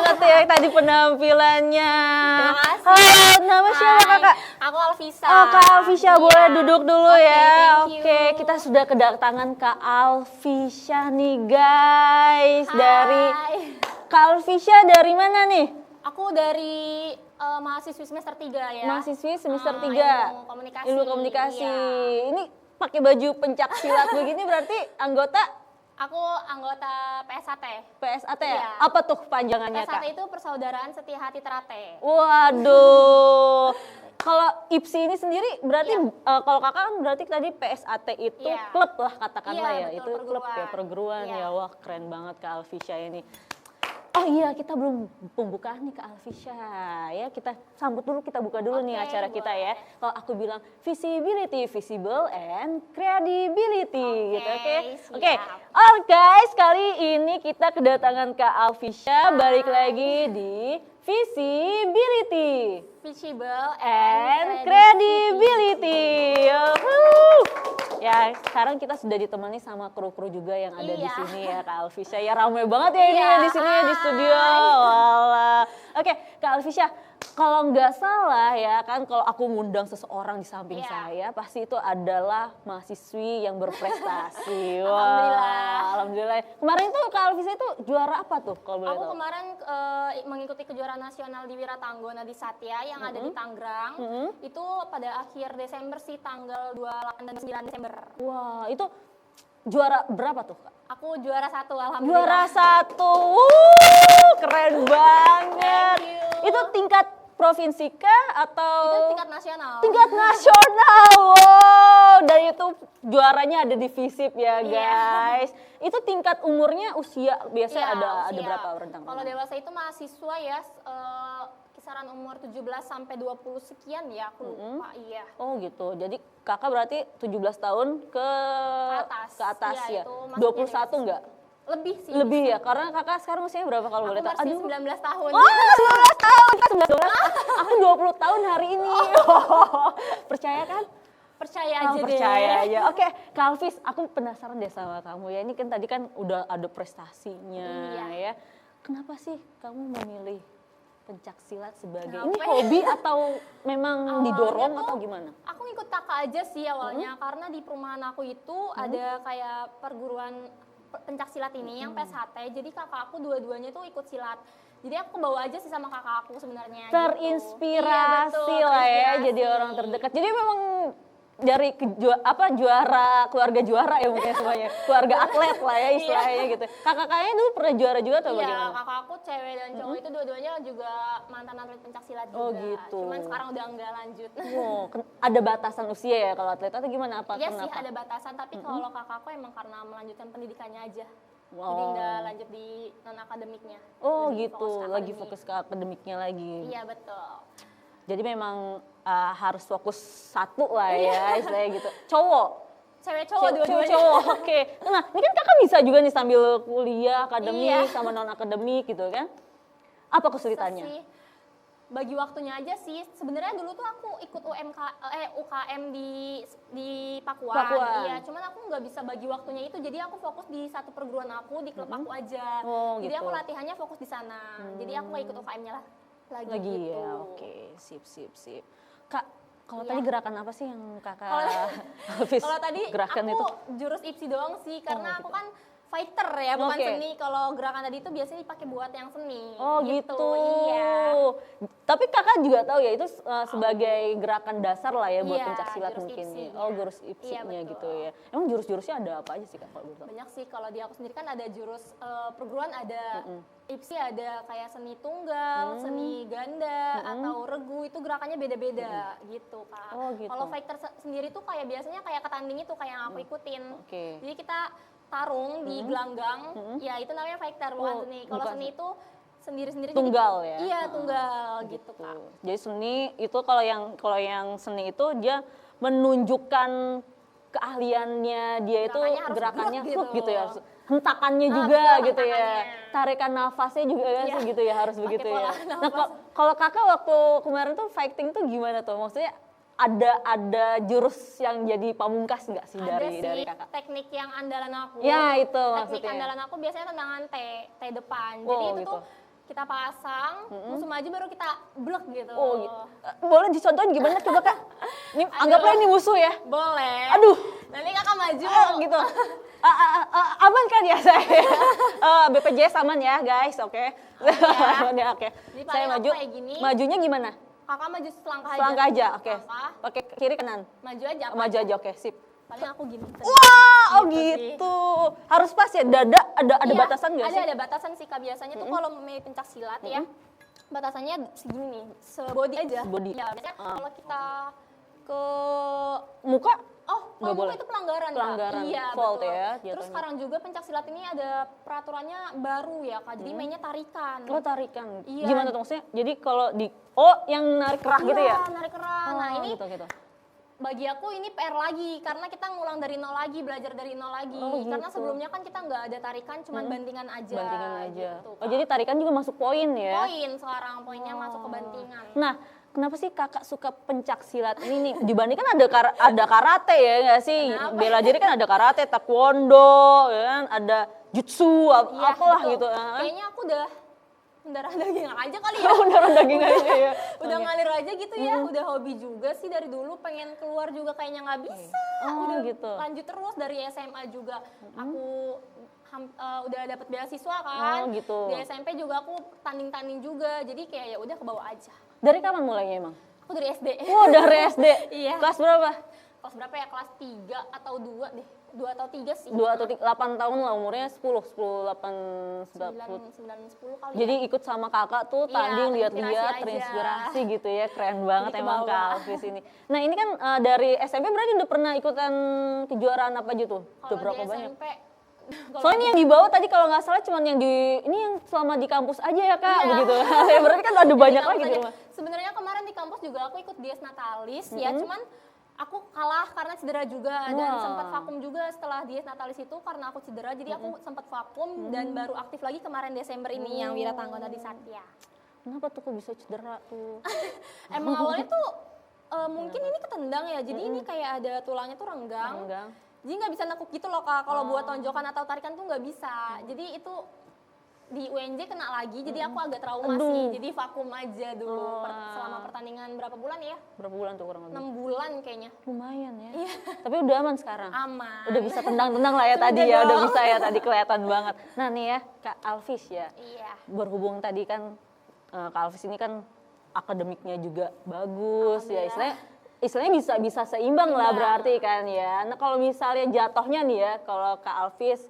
banget ya tadi penampilannya. Terima kasih. Halo, nama siapa kakak? Aku Alvisa. Oh, Kak Alvisya boleh duduk dulu Oke, ya. thank you. Oke, kita sudah kedatangan Kak Alvisya nih guys. Hai. Kak Alvisya dari mana nih? Aku dari mahasiswi semester 3 ya. Mahasiswi semester 3. Ilmu komunikasi. Ilmu komunikasi. Iya. Ini pakai baju pencak silat begini berarti anggota Aku anggota PSAT. PSAT ya? Iya. Apa tuh panjangannya PSAT Kak? itu Persaudaraan Setia Hati Terate. Waduh. Kalau IPSI ini sendiri berarti Iya. kalau kakak kan berarti tadi PSAT itu Iya. klub lah katakanlah Iya, ya. betul, Itu klub ya, perguruan Iya. ya. Wah keren banget Kak Alvisya ini. Oh iya, kita belum pembukaan nih Kak Alvisya ya. Kita sambut dulu, kita buka dulu nih Oke, acara kita ya. boleh. Kalau aku bilang visibility, visible and credibility gitu, oke? Siap. Oke. Oh guys, kali ini kita kedatangan Kak Alvisya balik lagi di Visibility Visible and credibility. Yuhuu. Ya, sekarang kita sudah ditemani sama kru-kru juga yang ada di Iya. sini ya Kak Alvisya. Ya ramai banget ya ini Iya. ya di sini ya di studio. Walah. Oke, Kak Alvisya, kalau nggak salah ya kan kalau aku ngundang seseorang di samping Iya. saya pasti itu adalah mahasiswi yang berprestasi. Wah, Alhamdulillah. Alhamdulillah. Kemarin tuh Kak Alvisya itu juara apa tuh kalau boleh Aku tahu? kemarin mengikuti kejuaraan nasional di Wiratanggona di Satya yang ada di Tangerang. Itu pada akhir Desember sih, tanggal 28 dan 9 Desember. Wah, itu juara berapa tuh Kak? Aku juara 1 alhamdulillah. Juara 1, keren banget. Thank you. Itu tingkat provinsi kah atau Itu tingkat nasional. tingkat nasional? Wow, dan itu juaranya ada di FISIP ya Iya. guys. Itu tingkat umurnya usia biasanya Iya, ada usia. berapa rentang? Kalau dewasa itu mahasiswa ya kisaran umur 17 sampai 20 sekian ya, aku lupa. Iya. Oh gitu. Jadi kakak berarti 17 tahun ke atas Iya, ya. itu masuknya 21 dewasa. enggak? Lebih sih. Lebih ya, karena kakak sekarang usianya berapa kalau Aku boleh tahu? masih 19 tahun. Oh, 19 tahun, kan 19. Aku 20 tahun hari ini. Percaya kan? Percaya Oh, aja deh. percaya aja. Oke, Kak Alvis, aku penasaran deh sama kamu ya. Ini kan tadi kan udah ada prestasinya Iya. ya. Kenapa sih kamu memilih pencak silat sebagai Kenapa ini ya? hobi atau memang Awalnya didorong tuh atau gimana? Aku ikut kakak aja sih awalnya, karena di perumahan aku itu ada kayak perguruan pencak silat ini yang PSHT. Jadi kakak aku dua-duanya tuh ikut silat. Jadi aku bawa aja sih sama kakak aku sebenarnya. gitu. Terinspirasi Iya, betul, lah ya, terinspirasi. jadi orang terdekat. Jadi memang dari juara keluarga juara ya mungkin semuanya, keluarga atlet lah ya istilahnya gitu. Kakak-kakaknya dulu pernah juara juga atau Iya, bagaimana? kakak aku cewek dan cowok itu dua-duanya juga mantan atlet pencak silat juga. Oh, gitu. Cuman sekarang udah enggak lanjut. Wow, ada batasan usia ya kalau atlet atau gimana apa? Iya sih Kenapa? ada batasan, tapi kalau kakak aku emang karena melanjutkan pendidikannya aja. Jadi Wow. nggak lanjut di non akademiknya. Oh Lebih gitu, fokus ke lagi akademik. fokus ke akademiknya lagi. Iya betul. Jadi memang harus fokus satu lah ya istilahnya gitu. Cowok? Cewek cowok dua-duanya. Cowok, oke. Nah ini kan kakak bisa juga nih sambil kuliah akademik Iya. sama non akademik gitu kan. Apa kesulitannya? Sih, bagi waktunya aja sih. Sebenarnya dulu tuh aku ikut UKM di Pakuan. Pakuan. Iya, cuman aku nggak bisa bagi waktunya itu. Jadi aku fokus di satu perguruan aku di klub aku aja. Oh, Jadi gitu. aku latihannya fokus di sana. Jadi aku nggak ikut UKM-nya lagi Lagi gitu. ya, oke, sip. Kak, kalau Iya. tadi gerakan apa sih yang kakak Kalau- Hafiz Kalau tadi gerakan aku itu? jurus IPSI doang sih, karena gitu. aku kan fighter ya, bukan Oke. seni. Kalau gerakan tadi itu biasanya dipakai buat yang seni. Oh gitu. Iya. Tapi kakak juga tahu ya itu sebagai gerakan dasar lah ya buat Iya, pencak silat jurus mungkin ya. IPSI-nya. Oh jurus Iya, ipsinya betul. gitu ya. Emang jurus-jurusnya ada apa aja sih kak kalau boleh tahu? Banyak sih, kalau di aku sendiri kan ada jurus perguruan, ada IPSI, ada kayak seni tunggal, seni ganda, atau regu, itu gerakannya beda-beda gitu kak. Oh, gitu. Kalau fighter sendiri tuh kayak biasanya kayak ketanding itu kayak yang aku ikutin. Oke. Jadi kita tarung di gelanggang, ya itu namanya fighter, bukan Oh, seni. Kalau bukan seni itu sendiri-sendiri. Tunggal ya? Iya, tunggal gitu kak. Jadi seni itu kalau yang seni itu dia menunjukkan keahliannya dia itu Gerakannya harus gerakannya gerak hook gitu. gitu ya. Hentakannya Ah, juga betul, gitu ya. hentakannya. Tarikan nafasnya juga kan Iya. sih gitu ya harus Pakai begitu ya. pola Nah, nafas. kalau kakak waktu kemarin tuh fighting tuh gimana tuh? Maksudnya ada jurus yang jadi pamungkas nggak sih Ada dari sih kakak? teknik yang andalan aku. Ya, itu Teknik maksudnya. andalan aku biasanya tendangan T depan. Oh, Jadi itu gitu. tuh kita pasang, musuh maju baru kita blok gitu. Oh, gitu. Boleh dicontohin gimana coba Kak? Ini anggaplah ini musuh ya. Boleh. Aduh. Nanti kakak maju. Gitu. Aman kan ya saya? BPJS aman ya guys, oke. Aman ya, oke. Jadi Saya paling maju. aku kayak gini. Majunya gimana? Kakak maju selangkah aja. Selangkah aja, oke. Selangkah, Pakai kiri kanan. maju aja. apa Maju aja, oke, sip. Paling aku gini. Wah, oh Gitu sih. gitu. Harus pas ya, dada ada Iya, batasan nggak sih? Ada batasan sih Kak. Biasanya tuh kalau mau pencak silat ya, batasannya segini nih, sebody aja. Sebody. Ya, biasanya kalau kita ke Muka? Oh, Nggak kalau boleh. itu pelanggaran, Kak. Pelanggaran, Iya, fault betul. ya Terus jatuhnya. sekarang juga pencak silat ini ada peraturannya baru ya, Kak. Jadi mainnya tarikan. Oh tarikan. Iya. Gimana tuh maksudnya? Jadi kalau yang narik kerah gitu ya? Iya, narik kerah. Nah, Oh, ini gitu. bagi aku ini PR lagi karena kita ngulang dari nol lagi, belajar dari nol lagi. Oh, Karena gitu. sebelumnya kan kita nggak ada tarikan, cuman bantingan aja. Bantingan aja. Gitu, Oh Kak. jadi tarikan juga masuk poin ya? Poin sekarang, poinnya masuk ke bantingan. Nah, kenapa sih kakak suka pencak silat ini nih? Dibandingkan ada karate ya nggak sih? Kenapa? Bela diri kan ada karate, taekwondo, ya kan? Ada jutsu, Iya, apalah betul. gitu. Kayaknya aku udah mendarah daging aja kali ya. Udah daging aja ya. Udah ngalir aja gitu ya, udah hobi juga sih dari dulu, pengen keluar juga kayaknya nggak bisa. Oh, Udah gitu. lanjut terus dari SMA juga. Aku udah dapet beasiswa kan. Oh, gitu. Di SMP juga aku tanding-tanding juga. Jadi kayak ya udah ke bawah aja. Dari kapan mulainya emang? Aku dari SD. Oh dari SD. Iya. Kelas berapa? Kelas berapa ya? Kelas 3 atau 2 deh. 2 atau 3 sih. 2 atau 8 tahun lah umurnya, 10, 8, 9, 10 kali. Jadi ya. ikut sama kakak tuh Iya, tanding, lihat-lihat, terinspirasi aja. terinspirasi gitu ya, keren banget Jadi emang kebawa. Kak Alvis ini. Nah ini kan dari SMP berarti udah pernah ikutan kejuaraan apa aja tuh? Udah Kalau berapa di banyak? SMP, kalau Soalnya ini yang dibawa tadi kalau nggak salah cuman yang ini yang selama di kampus aja ya Kak, Iya. begitu. Berarti kan ada banyak lagi di rumah. Sebenarnya kemarin di kampus juga aku ikut Dies Natalis ya, cuman aku kalah karena cedera juga dan Wah. sempat vakum juga setelah Dies Natalis itu karena aku cedera, jadi aku sempat vakum dan baru aktif lagi kemarin Desember ini yang Wira Tanggoda di Satya. Kenapa tuh kok bisa cedera tuh? Emang awalnya tuh mungkin ini ketendang ya, jadi ini kayak ada tulangnya tuh renggang. Enggak. Jadi nggak bisa nekuk gitu loh Kak, kalau buat tonjokan atau tarikan tuh nggak bisa. Jadi itu di UNJ kena lagi, jadi aku agak trauma Aduh. sih. Jadi vakum aja dulu Wah. selama pertandingan berapa bulan ya? Berapa bulan tuh kurang lebih? 6 bulan kayaknya. Lumayan ya. Tapi udah aman sekarang. Aman. Udah bisa tendang-tendang lah ya Sudah tadi ya, udah dong. bisa ya tadi kelihatan banget. Nah nih ya Kak Alvis ya, Iya. berhubung tadi kan Kak Alvis ini kan akademiknya juga bagus ya, istilahnya bisa seimbang lah berarti kan ya. Nah kalau misalnya jatuhnya nih ya, kalau Kak Alvis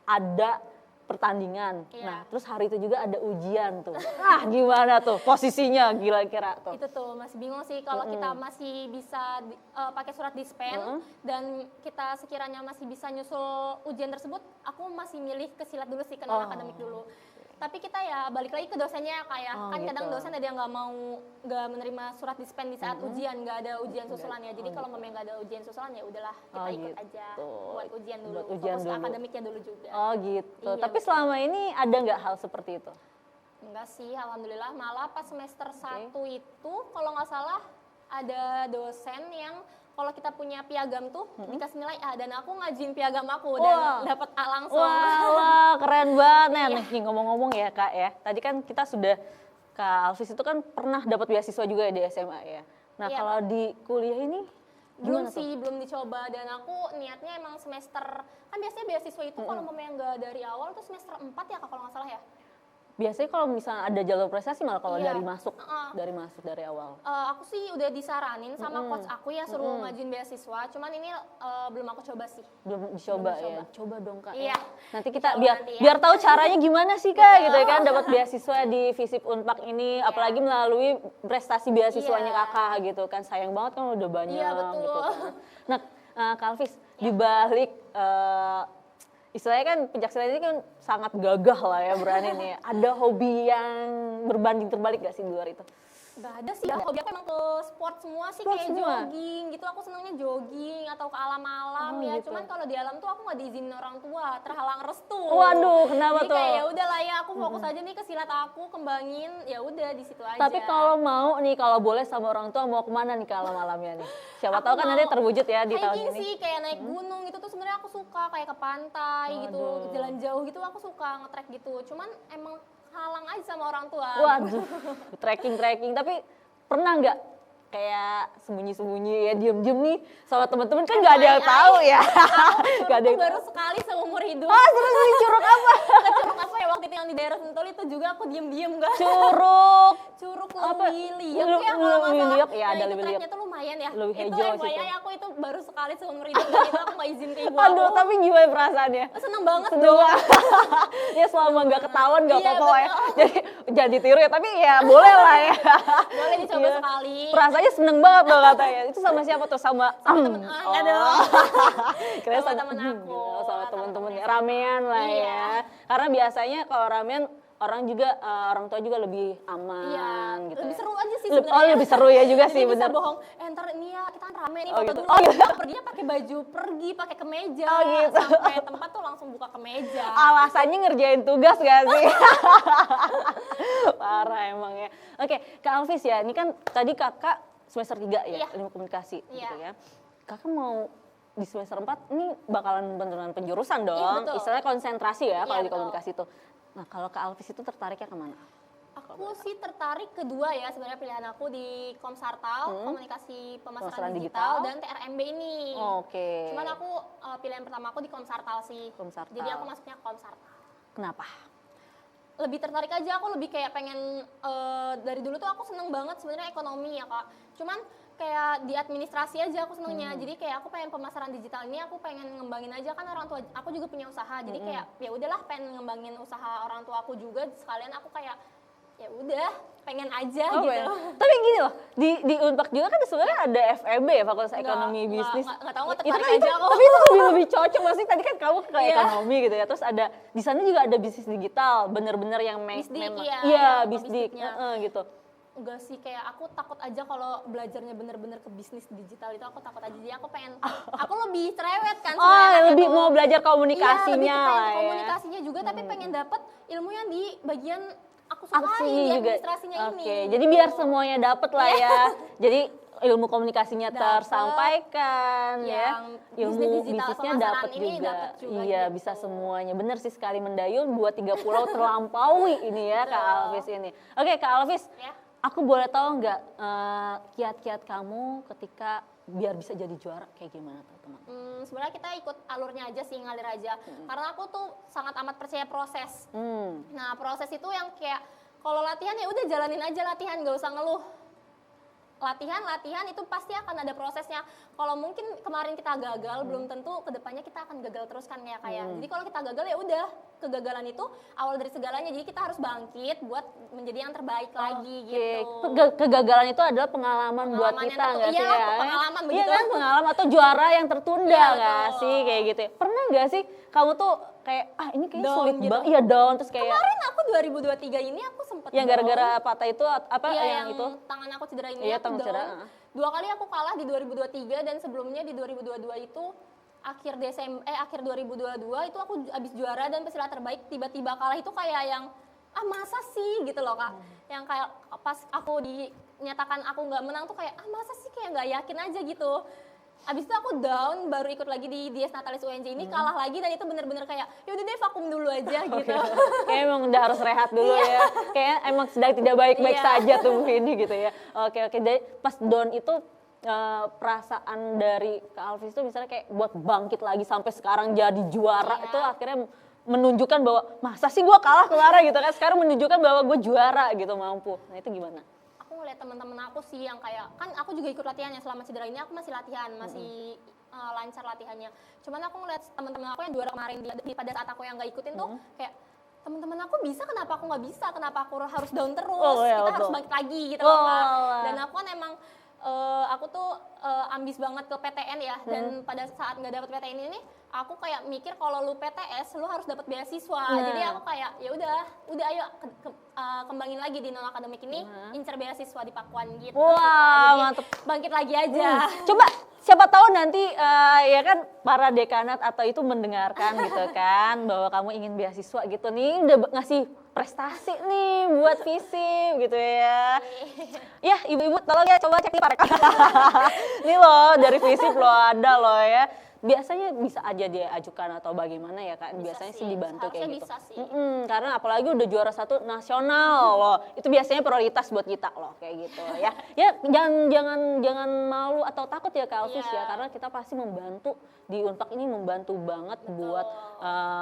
ada pertandingan, Iya. nah terus hari itu juga ada ujian tuh. Ah gimana tuh posisinya kira-kira tuh? Itu tuh masih bingung sih kalau kita masih bisa pakai surat dispen dan kita sekiranya masih bisa nyusul ujian tersebut, aku masih milih ke silat dulu sih, ke non akademik dulu. Tapi kita ya balik lagi ke dosennya kayak kan kadang gitu. dosen ada yang nggak menerima surat dispen di saat ujian, nggak ada ujian susulan ya. Jadi kalau memang nggak ada ujian susulan ya udahlah kita ikut gitu. aja buat ujian dulu, Buat ujian fokus ke dulu. akademiknya dulu juga. Oh gitu. Iya, Tapi selama ini ada nggak hal seperti itu? Enggak sih, alhamdulillah. Malah pas semester 1 itu kalau nggak salah ada dosen yang kalau kita punya piagam tuh dikasih nilai A, dan aku ngajuin piagam aku dan dapat A langsung. Wah, keren banget. Nah, nih ngomong-ngomong ya Kak ya. Tadi kan kita sudah, Kak Alvis itu kan pernah dapat beasiswa juga ya di SMA ya. Nah Iya. kalau di kuliah ini Belum gimana tuh? sih, belum dicoba, dan aku niatnya emang semester, kan biasanya beasiswa itu kalau memang nggak dari awal tuh semester 4 ya Kak kalau nggak salah ya. Biasanya kalau misalnya ada jalur prestasi malah kalau Iya. dari masuk dari awal. Aku sih udah disaranin sama coach aku ya suruh ngajuin beasiswa, cuman ini belum aku coba sih. Belum dicoba ya. Coba dong Kak. Iya. Ya. Nanti kita Coba biar nanti ya. biar tahu caranya gimana sih Kak gitu ya kan, dapat beasiswa di Visip Unpad ini, apalagi melalui prestasi beasiswanya Iya. Kakak gitu kan. Sayang banget kan udah banyak Iya, betul. gitu kan. Nah, Kak Alvis di balik istilahnya kan pencaksilat ini kan sangat gagah lah ya, berani nih. Ada hobi yang berbanding terbalik gak sih di luar itu? Gak ada sih, hobi aku emang ke sport semua sih, Sport kayak semua? jogging gitu, aku senangnya jogging atau ke alam-alam ya, gitu. cuman kalau di alam tuh aku gak diizinin orang tua, terhalang restu. Waduh, kenapa Jadi tuh? kayak ya udah lah ya, aku fokus aja nih ke silat aku, kembangin, ya udah di situ aja. Tapi kalau mau nih, kalau boleh sama orang tua mau kemana nih kalau malamnya nih? Siapa Aku tahu kan mau nanti terwujud ya di tahun hiking ini. sih, kayak naik gunung itu tuh sebenarnya aku suka, kayak ke pantai gitu, jalan jauh gitu aku suka nge-trek gitu. Cuman emang halang aja sama orang tua. Waduh, tracking. Tapi pernah nggak kayak sembunyi-sembunyi ya diem-diem nih sama temen-temen kan nggak ada yang tahu ya. Nggak ada yang baru sekali seumur hidup. Terus ini curug apa? Curug apa ya waktu itu yang di daerah Sentul itu juga aku diem-diem guys. Curug Lewiliuk ya kalau nggak salah. Ya ada Lewiliuk. Triknya tuh lumayan ya. Lebih Itu hijau FYI situ. aku itu baru sekali seumur hidup dan itu aku nggak izin ke ibu Aduh, aku. tapi gimana perasaannya? Seneng banget Seneng dong. banget. Ya selama nggak ketahuan nggak Iya, apa-apa ya. betul. Jadi jadi tiru ya, tapi ya boleh lah ya. Boleh dicoba Iya. sekali. Perasaannya seneng banget loh katanya. Itu sama siapa tuh? Sama temen aduh. Kira Sama temen aku. sama Sama temen-temen temen ya. Ramean lah Iya. ya. Karena biasanya kalau ramean orang juga orang tua juga lebih aman Iya, gitu. lebih ya. seru aja sih Oh, sebenarnya. lebih seru ya juga Jadi sih, bisa bener. bohong, ntar ini ya kita kan rame nih Oh, foto gitu. dulu. Oh, gitu. Perginya pakai baju pergi, pakai kemeja. Oh, gitu. Sampai tempat tuh langsung buka kemeja. Alasannya ngerjain tugas gak sih? Parah emang ya. Oke, Kak Alvis ya, ini kan tadi kakak semester 3 ya, Iya. ilmu komunikasi Iya. gitu ya. Kakak mau di semester 4 ini bakalan beneran penjurusan dong, Iya, betul. istilahnya konsentrasi ya kalau Iya, di betul. komunikasi itu. Nah kalau Kak Alvis itu tertariknya kemana? Aku sih tertarik kedua ya sebenarnya pilihan aku di Komsartal, komunikasi Pemasaran pemasaran digital. digital dan TRMB ini. Oke. Cuman aku pilihan pertama aku di Komsartal sih. Komsartal. Jadi aku masuknya Komsartal. Kenapa? Lebih tertarik aja, aku lebih kayak pengen dari dulu tuh aku seneng banget sebenarnya ekonomi ya kak. Cuman kayak di administrasi aja aku senengnya. Jadi kayak aku pengen pemasaran digital ini aku pengen ngembangin aja kan orang tua aku juga punya usaha. Jadi kayak ya udahlah pengen ngembangin usaha orang tua aku juga sekalian aku kayak ya udah pengen aja Oh, gitu. ya. Tapi gini loh, di Unpad juga kan sebenarnya ada FEB ya, Fakultas Ekonomi Bisnis. Nggak tahu, nggak Itu tertarik kan aja aku. tapi itu lebih cocok masih tadi kan kamu ke Iya. ekonomi gitu ya. Terus ada di sana juga ada bisnis digital, bener-bener yang Bisdik, memang iya, iya yang bisdik, bisniknya. gitu. Enggak sih, kayak aku takut aja kalau belajarnya bener-bener ke bisnis digital itu aku takut aja. Jadi aku pengen, aku lebih cerewet kan Oh, sebenarnya lebih tuh. mau belajar Iya, lebih komunikasinya ke pengen lah ke ya. komunikasinya juga, tapi pengen dapet ilmunya di bagian aku sukain, Aksi di juga. administrasinya ini. Oke, jadi biar semuanya dapet lah ya. Jadi ilmu komunikasinya Dapet. tersampaikan ya. Yang Ilmu bisnis digital bisnisnya pemasaran dapat ini juga. dapet juga Iya, gitu. bisa semuanya. Bener sih sekali mendayung 2-3 pulau terlampaui ini ya Kak Betul. Alvis ini. Oke, Kak Alvis. Ya. Aku boleh tahu nggak kiat-kiat kamu ketika biar bisa jadi juara kayak gimana tuh teman? Sebenarnya kita ikut alurnya aja sih, ngalir aja. Karena aku tuh sangat amat percaya proses. Nah, proses itu yang kayak kalau latihan ya udah jalanin aja latihan, gak usah ngeluh. Latihan itu pasti akan ada prosesnya. Kalau mungkin kemarin kita gagal, belum tentu kedepannya kita akan gagal terus kan ya kayak. Jadi kalau kita gagal ya udah, kegagalan itu awal dari segalanya. Jadi kita harus bangkit buat menjadi yang terbaik lagi gitu. Kegagalan itu adalah pengalaman buat Pengalaman kita yang nggak sih iya, ya? pengalaman Iya begitu. kan, pengalaman atau juara yang tertunda Iya, nggak betul. sih kayak gitu ya? Pernah nggak sih kamu tuh kayak ini kayaknya Down sulit gitu. banget, iya down terus kayak Kemarin aku 2023 ini aku sempet yang down. gara-gara patah itu apa Iya, yang itu? tangan aku cedera ini Iya, aku tangan down. cedera, 2 kali aku kalah di 2023 dan sebelumnya di 2022 itu akhir 2022 itu aku habis juara dan pesilat terbaik, tiba-tiba kalah itu kayak yang masa sih gitu loh Kak. Yang kayak pas aku dinyatakan aku nggak menang tuh kayak masa sih, kayak nggak yakin aja gitu. Abis itu aku down, baru ikut lagi di Dies Natalis UNJ ini, kalah lagi dan itu bener-bener kayak yaudah deh vakum dulu aja gitu. Kayak emang udah harus rehat dulu ya. Kayak emang sedang tidak baik-baik Iya. saja tubuh ini gitu ya. Oke. Jadi pas down itu perasaan dari Kak Alvis itu misalnya kayak buat bangkit lagi sampai sekarang jadi juara Iya. itu akhirnya menunjukkan bahwa masa sih gue kalah kemarin gitu kan, sekarang menunjukkan bahwa gue juara gitu, mampu. Nah itu gimana? Aku ngeliat teman-teman aku sih yang kayak, kan aku juga ikut latihannya selama cedera ini, aku masih latihan, masih lancar latihannya. Cuman aku ngeliat teman-teman aku yang juara kemarin pada saat aku yang nggak ikutin tuh kayak teman-teman aku bisa, kenapa aku nggak bisa, kenapa aku harus down terus, Oh, iya, kita betul. harus bangkit lagi gitu loh Kak. Oh. Dan aku kan emang aku tuh ambis banget ke PTN ya, dan pada saat nggak dapet PTN ini aku kayak mikir kalau lu PTS lu harus dapat beasiswa. Jadi aku kayak ya udah ayo kembangin lagi di non akademik ini, incer beasiswa di Pakuan gitu. Wah, Jadi mantep. bangkit lagi aja. Coba siapa tahu nanti ya kan para dekanat atau itu mendengarkan gitu kan bahwa kamu ingin beasiswa gitu nih, udah ngasih prestasi nih buat FISIP gitu ya. Ya ibu-ibu tolong ya coba cek nih Pak Rektor. Nih loh dari FISIP loh ada loh ya. biasanya bisa aja dia ajukan atau bagaimana ya Kak? Biasanya sih dibantu kayak Seharusnya gitu. bisa sih. Karena apalagi udah juara 1 nasional loh, itu biasanya prioritas buat kita loh kayak gitu ya. Ya jangan malu atau takut ya Kak Alvis ya, Iya. karena kita pasti membantu di Unpad ini membantu banget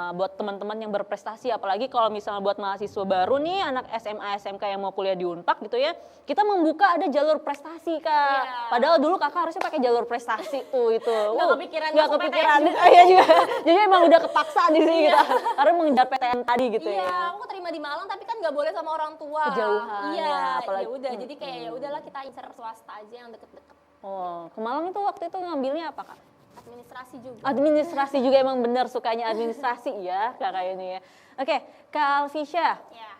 buat teman-teman yang berprestasi, apalagi kalau misalnya buat mahasiswa baru nih, anak SMA SMK yang mau kuliah di Unpad gitu ya, kita membuka ada jalur prestasi Kak. Iya. Padahal dulu Kakak harusnya pakai jalur prestasi tuh itu. Nggak kepikiran Nggak masuk kepikiran. PTN. Iya juga. Jadi emang udah kepaksa di sini kita karena mengejar PTN tadi gitu Iya, ya. aku terima di Malang tapi kan nggak boleh sama orang tua. Kejauhan, Iya, ya, apalagi- ya udah. Jadi kayak ya udahlah kita incer swasta aja yang deket-deket. Oh, ke Malang itu waktu itu ngambilnya apa Kak? Administrasi juga. Administrasi juga, emang benar sukanya administrasi ya Kakak ini ya. Oke, Kak Alvisha, Ya.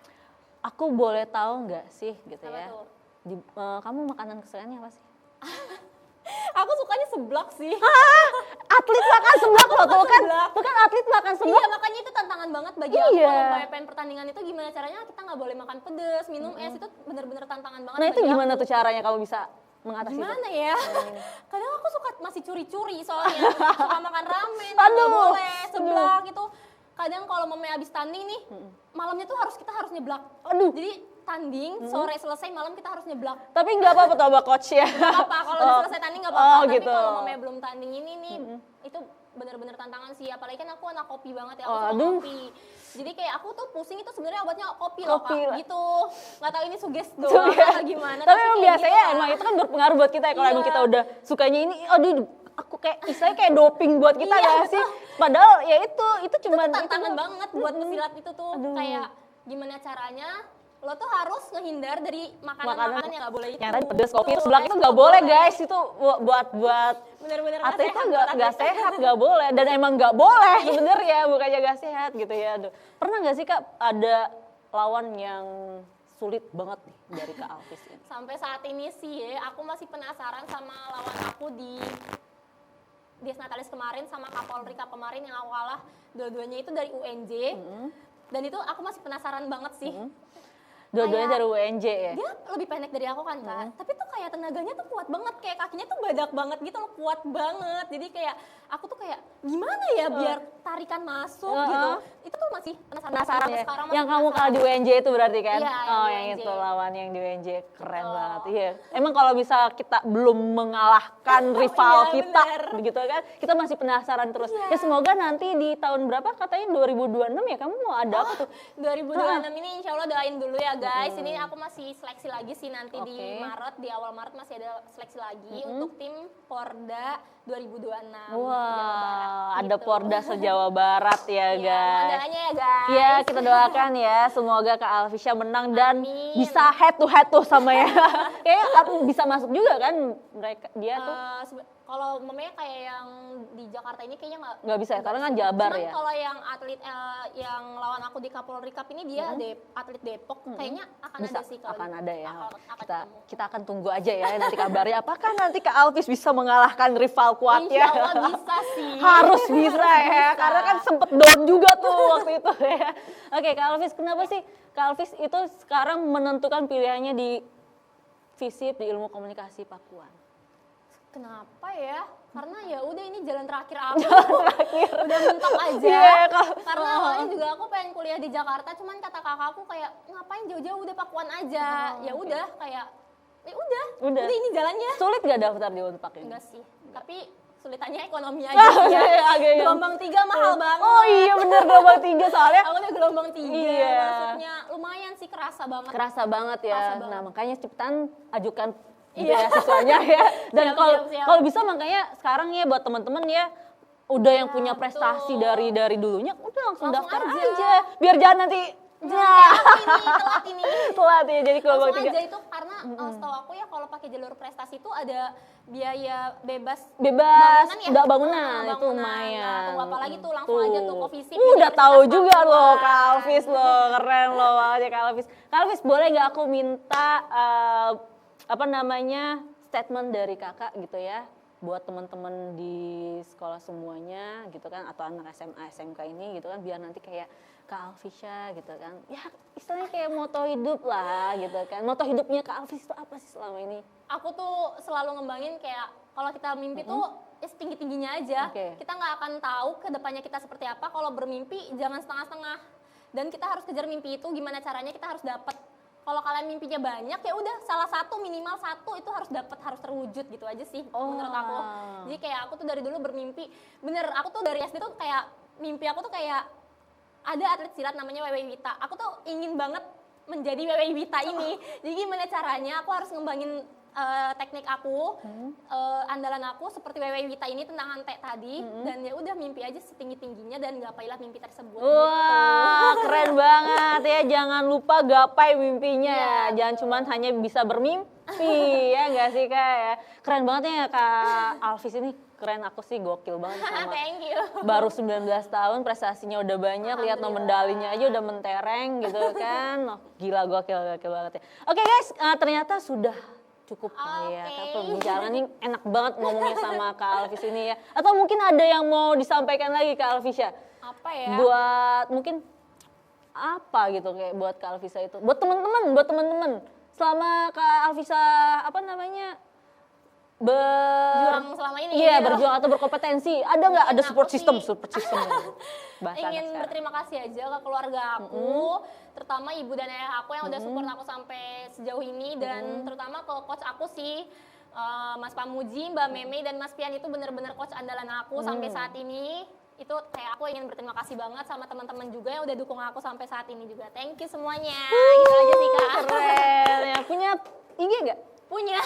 aku boleh tahu nggak sih gitu Apa ya? tuh? Kamu makanan kesukaannya apa sih? Aku sukanya seblak sih. Atlet makan seblak loh, tuh kan, seblak. tuh kan atlet makan seblak. Iya, makanya itu tantangan banget bagi aku Iya. kalau pengen pertandingan itu gimana caranya kita nggak boleh makan pedes, minum es, itu bener-bener tantangan banget Nah itu bagi gimana aku. tuh caranya kamu bisa mengatasi itu? Gimana ya? Kadang aku suka masih curi-curi soalnya suka makan ramen, Aduh. nggak boleh seblak itu. Kadang kalau mamanya habis tanding nih, malamnya tuh kita harus nyeblak. Aduh. Jadi tanding sore selesai, malam kita harus nyeblak. Tapi nggak apa-apa tuh sama coach ya. Gak apa-apa kalau udah selesai tanding nggak apa-apa. Oh, Tapi gitu. kalau mamanya belum tanding ini nih, itu bener-bener tantangan sih. Apalagi kan aku anak kopi banget ya, aku suka Aduh. kopi. Jadi kayak aku tuh pusing itu sebenarnya obatnya kopi loh Kopi. Kak. Gitu. Nggak tahu ini suges doang atau gimana. Tapi emang kayak biasanya gitu lah. emang itu kan berpengaruh buat kita ya, kalau Iya. emang kita udah sukanya ini, aduh aku kayak istilahnya kayak doping buat kita Iya, nggak sih? Padahal ya itu itu cuma tantangan banget buat pesilat itu tuh. Aduh. Kayak gimana caranya lo tuh harus ngehindar dari makanan-makanan yang nggak boleh itu. yang tadi pedes kopi seblak itu nggak boleh guys, itu buat Bener-bener atlet itu sehat nggak buat atlet. sehat, nggak boleh, dan emang nggak boleh sebenarnya, bukannya nggak sehat gitu ya. Aduh. Pernah nggak sih Kak ada lawan yang sulit banget nih dari Kak Alvis ini? Sampai saat ini sih ya, aku masih penasaran sama lawan aku di Natalis kemarin sama Kapolri Cup kemarin yang aku kalah. Dua-duanya itu dari UNJ. Dan itu aku masih penasaran banget sih. Dua-duanya Kayak- dari UNJ ya? Dia lebih pendek dari aku kan Kak, tapi tuh kayak tenaganya tuh kuat banget, kayak kakinya tuh badak banget gitu loh, kuat banget. Jadi kayak aku tuh kayak gimana ya biar tarikan masuk gitu. Itu tuh masih penasaran Penasaran sampai ya? sekarang Yang masih kamu kalah di penasaran. UNJ itu berarti kan? Iya, Oh yang yang UNJ. itu lawan yang di UNJ, keren Betul. banget. Iya. Emang kalau misal kita belum mengalahkan rival Iya, kita bener. begitu kan, kita masih penasaran terus. Iya. Ya semoga nanti di tahun berapa katanya 2026 ya, kamu mau ada apa tuh? 2026 ini insya Allah doain dulu ya guys. Ini aku masih seleksi lagi sih nanti di Oke. Maret, di awal Maret masih ada seleksi lagi untuk tim Porda 2026. Wah, ada gitu. Porda se-Jawa Barat ya Ya, mohon guys. doanya ya guys. Iya, kita doakan ya, semoga Kak Alvisha menang dan Amin. bisa head to head tuh sama ya. Kayaknya bisa masuk juga kan mereka, dia tuh. Kalau memangnya kayak yang di Jakarta ini kayaknya Nggak bisa ya, karena kan Jabar Cuman ya. kalau yang atlet yang lawan aku di Kapolri Cup ini dia atlet Depok, kayaknya akan Bisa, ada sih kalau akan ada ya. akan ketemu. Kita akan tunggu aja ya nanti kabarnya. Apakah nanti Kak Alvis bisa mengalahkan rival kuatnya? Insya Allah bisa sih. Harus bisa ya, karena kan sempet down juga tuh waktu itu ya. Oke Kak Alvis, kenapa sih Kak Alvis itu sekarang menentukan pilihannya di FISIP di Ilmu Komunikasi Pakuan? Kenapa ya? Karena ya udah ini jalan terakhir aku. Udah mentok aja. Iya, kalau- Karena awalnya juga aku pengen kuliah di Jakarta, cuman kata kakakku kayak ngapain jauh-jauh, udah Pakuan aja. Ya udah kayak ya udah ini jalannya. Sulit gak daftar di Unpak ini? Enggak sih. Tapi sulitannya ekonomi aja sih ya. Agak yang- Gelombang 3 mahal banget. Oh iya bener, gelombang 3 soalnya Aku udah gelombang 3. Iya. Maksudnya lumayan sih, kerasa banget. kerasa banget ya. Kerasa banget. Nah makanya cepetan ajukan Iya. beasiswanya ya. Dan Siap, kalau siap, siap. kalau bisa makanya sekarang ya buat teman-teman ya udah yang Ya, punya prestasi betul. dari dulunya udah langsung Langsung daftar aja. aja. Biar jangan nanti Telat ini. telat ya jadi gelombang Langsung 3. aja itu karena setahu aku ya kalau pakai jalur prestasi itu ada biaya bebas Bebas, bangunan ya? udah bangunan, Ah, itu bangunan. lumayan. Nah, tunggu apa lagi tuh, langsung aja tuh ke FISIP di Udah Universitas tahu juga Papua. loh Kak Alvis loh, keren loh banget ya Kak Alvis. Kak Alvis boleh nggak aku minta apa namanya statement dari kakak gitu ya buat teman-teman di sekolah semuanya gitu kan, atau anak SMA SMK ini gitu kan, biar nanti kayak Kak Alvisha gitu kan, ya istilahnya kayak moto hidup lah gitu kan. Moto hidupnya Kak Alvis itu apa sih selama ini? Aku tuh selalu ngembangin kayak kalau kita mimpi tuh ya setinggi-tingginya aja. Oke. Kita nggak akan tahu ke depannya kita seperti apa. Kalau bermimpi jangan setengah-setengah. Dan kita harus kejar mimpi itu, gimana caranya kita harus dapat. Kalau kalian mimpinya banyak ya udah salah satu minimal satu itu harus dapat, harus terwujud gitu aja sih menurut aku. Jadi kayak aku tuh dari dulu bermimpi, bener aku tuh dari SD tuh kayak mimpi aku tuh kayak ada atlet silat namanya Wewe Wita. Aku tuh ingin banget menjadi Wewe Wita ini. Jadi gimana caranya aku harus ngembangin teknik aku, andalan aku seperti Wewe Wita ini tentang ante tadi, dan ya udah mimpi aja setinggi tingginya dan gapailah mimpi tersebut. Wah, gitu. keren banget ya. Jangan lupa gapai mimpinya. Iya, Jangan cuman hanya bisa bermimpi, ya nggak sih Kak ya. Keren banget ya Kak Alvis ini. Keren, aku sih gokil banget sama. Thank you. Baru 19 tahun, prestasinya udah banyak, lihat nomor medalinya aja udah mentereng gitu kan. Oh, gila, gokil banget ya. Oke guys, ternyata sudah cukup lah ya. Kan perbincangan ini enak banget ngomongnya sama Kak Alvis ini ya. Atau mungkin ada yang mau disampaikan lagi Kak Alvisya? Apa ya? Buat mungkin apa gitu kayak buat Kak Alvisa itu. Buat teman-teman. Selama Kak Alvisa apa namanya? Berjuang selama ini. Iya, berjuang atau berkompetensi. Ada nggak ada support system? Bahasa Ingin anak berterima kasih aja ke keluarga aku, terutama ibu dan ayah aku yang udah support aku sampai sejauh ini, dan terutama ke coach aku sih, Mas Pamuji, Mbak Meme, dan Mas Pian itu bener-bener coach andalan aku sampai saat ini. Itu kayak aku ingin berterima kasih banget sama teman-teman juga yang udah dukung aku sampai saat ini juga. Thank you semuanya. Gitu aja sih Kak. Keren ya. Punya IG nggak? Punya.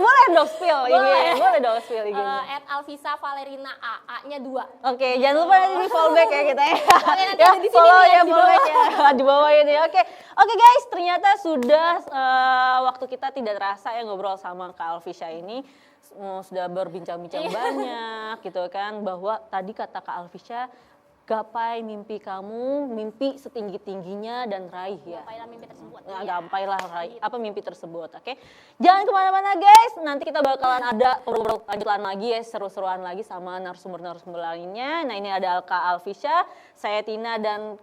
Boleh dong spill IG. Boleh. Boleh dong spill IG-nya. @Alvisa Valerina A-nya 2. Oke, jangan lupa nanti di follow back ya kita ya. nanti Ya, ada di sini follow nih, ya, di follow bawah. back ya. Di bawah ini. Oke guys, ternyata sudah waktu kita tidak terasa ya ngobrol sama Kak Alvisya ini. Sudah berbincang-bincang banyak gitu kan, bahwa tadi kata Kak Alvisya, gapai mimpi kamu, mimpi setinggi-tingginya dan raih ya. Gapailah mimpi tersebut. Nah, gapailah raih apa mimpi tersebut, oke? Jangan kemana-mana guys, nanti kita bakalan ada lanjutan lagi ya, seru-seruan lagi sama narasumber-narasumber lainnya. Nah ini ada Kak Alvisya, saya Tina dan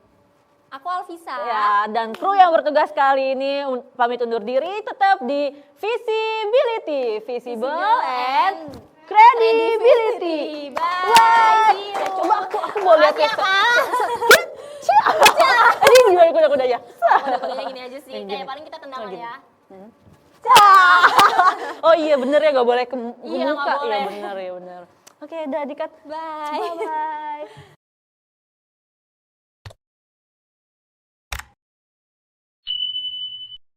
Aku Alvisa. ya, dan kru yang bertugas kali ini pamit undur diri, tetap di Visibility, Visible and Credibility. Bye. See you. Coba aku mau lihat ya. Ini gimana kuda-kudanya? Kuda-kudanya gini aja sih. Gini. Kayak paling kita tendangan gini. ya. Oh iya bener ya, gak boleh ke Iya, nggak muka. boleh. Iya bener. Oke, udah dikat. Bye. Bye.